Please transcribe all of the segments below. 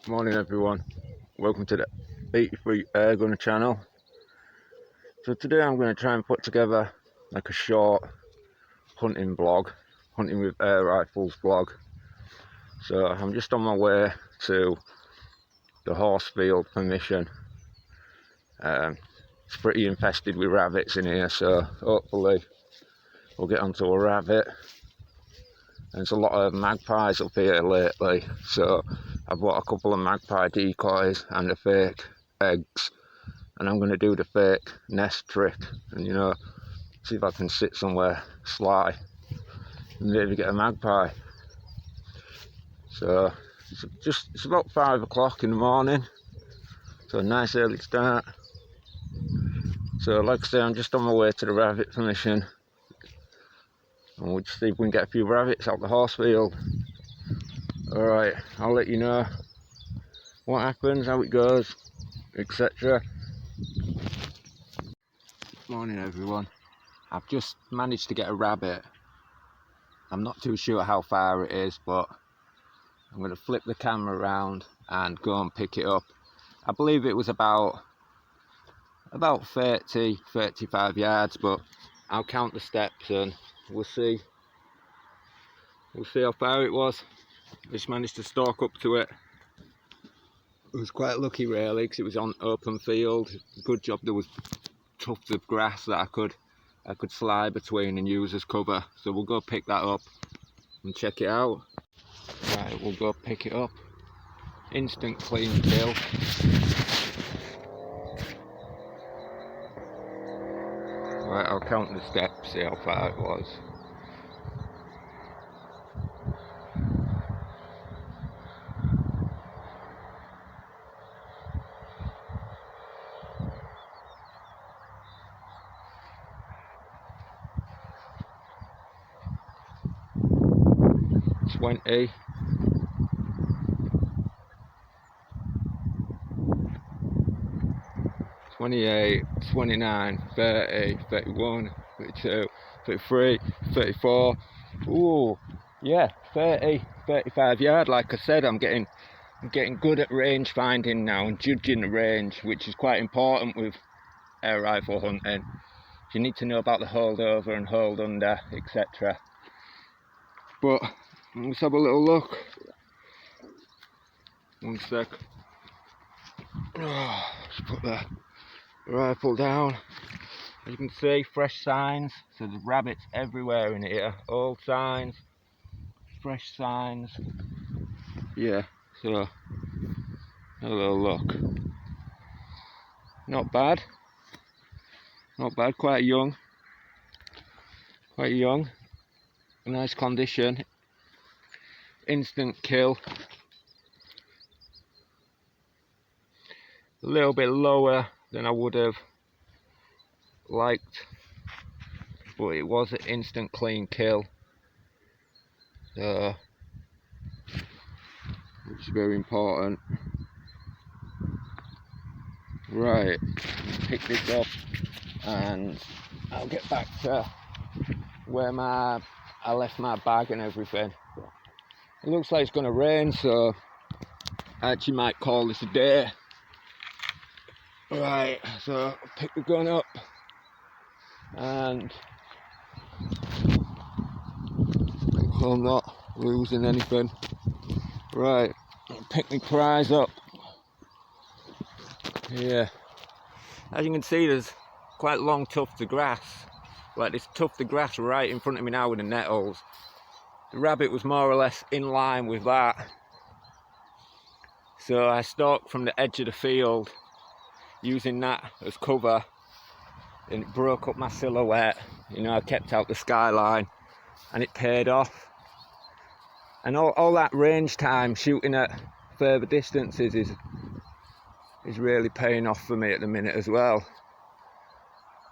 Morning everyone, welcome to the 83 Air Gunner channel. So today I'm going to try and put together like a short hunting vlog, hunting with air rifles vlog. So I'm just on my way to the horse field for mission. It's pretty infested with rabbits in here, so hopefully we'll get onto a rabbit. There's a lot of magpies up here lately, so I've bought a couple of magpie decoys and the fake eggs, and I'm going to do the fake nest trick and see if I can sit somewhere sly and maybe get a magpie. So it's about 5 o'clock in the morning, so a nice early start. So like I say, I'm just on my way to the rabbit for mission, and we'll just see if we can get a few rabbits out the horse field. Alright, I'll let you know what happens, how it goes, etc. Morning everyone. I've just managed to get a rabbit. I'm not too sure how far it is, but I'm going to flip the camera around and go and pick it up. I believe it was about 30-35 yards, but I'll count the steps and we'll see how far it was. I just managed to stalk up to it. I was quite lucky really, because it was on open field. Good job there was tufts of grass that I could slide between and use as cover. So we'll go pick that up and check it out. Right, we'll go pick it up. Instant clean kill. Right, I'll count the steps, see how far it was. $20, 28, 29, 30, 31, 32, 33, 34. Ooh, yeah, 35 yard. Like I said, I'm getting good at range finding now and judging the range, which is quite important with air rifle hunting. You need to know about the hold over and hold under, etc. But let's have a little look. One sec. Let's put the rifle down. As you can see, fresh signs. So there's rabbits everywhere in here. Old signs, fresh signs. Yeah, so have a little look. Not bad. Not bad, quite young. Nice condition. Instant kill. A little bit lower than I would have liked, but it was an instant clean kill, which is very important. Right, pick this up and I'll get back to where I left my bag and everything. It looks like it's going to rain, so I actually might call this a day. Right, so I'll pick the gun up and I'm not losing anything. Right, I'll pick my prize up. Yeah, as you can see, there's quite long tufts of grass. Like this tuft of grass right in front of me now with the nettles. The rabbit was more or less in line with that. So I stalked from the edge of the field, using that as cover, and it broke up my silhouette. I kept out the skyline and it paid off. And all that range time shooting at further distances is really paying off for me at the minute as well.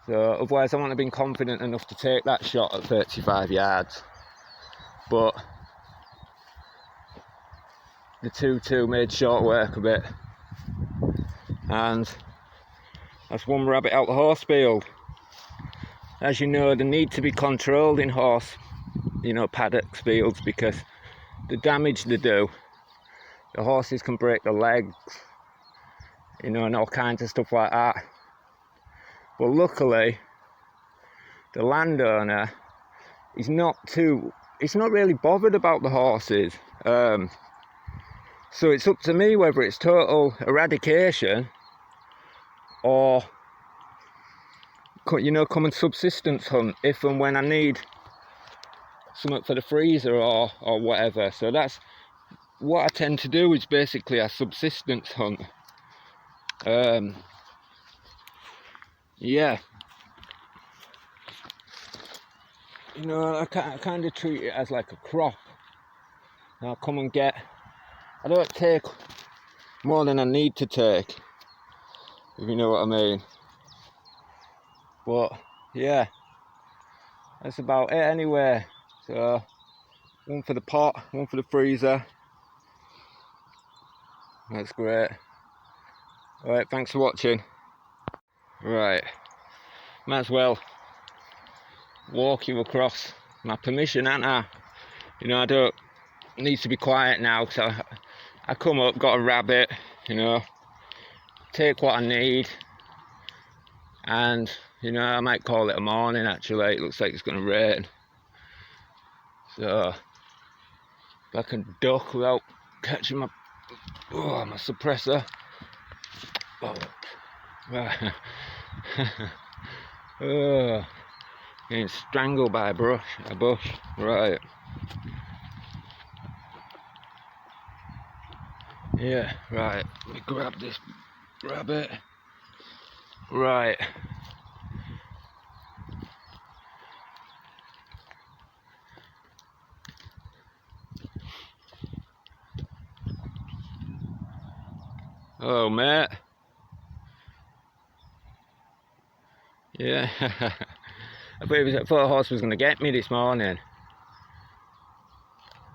So otherwise I wouldn't have been confident enough to take that shot at 35 yards. But the 2-2 made short work of it. And that's one rabbit out the horse field. As you know, they need to be controlled in horse, paddocks fields, because the damage they do the horses can break their legs, you know, and all kinds of stuff like that. But luckily, the landowner, he's not really bothered about the horses. So it's up to me whether it's total eradication or, you know, come and subsistence hunt if and when I need something for the freezer or whatever. So that's what I tend to do, is basically a subsistence hunt. Yeah, you know, I kind of treat it as like a crop. I'll come and get, I don't take more than I need to take, if you know what I mean. But yeah, that's about it anyway. So one for the pot, one for the freezer. That's great. Alright, thanks for watching. Right, might as well walk you across my permission, ain't I? You know, I don't need to be quiet now, so I come up, got a rabbit, you know, take what I need, and you know, I might call it a morning. Actually, it looks like it's going to rain, so if I can duck without catching my suppressor. Getting strangled by a bush. Right. Yeah, right. Let me grab this rabbit. Right. Oh, mate. Yeah. I thought a horse was going to get me this morning.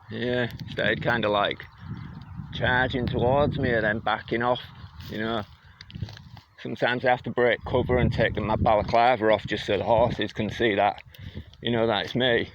Yeah, started kind of like charging towards me and then backing off, you know. Sometimes I have to break cover and take my balaclava off just so the horses can see that, you know, that it's me.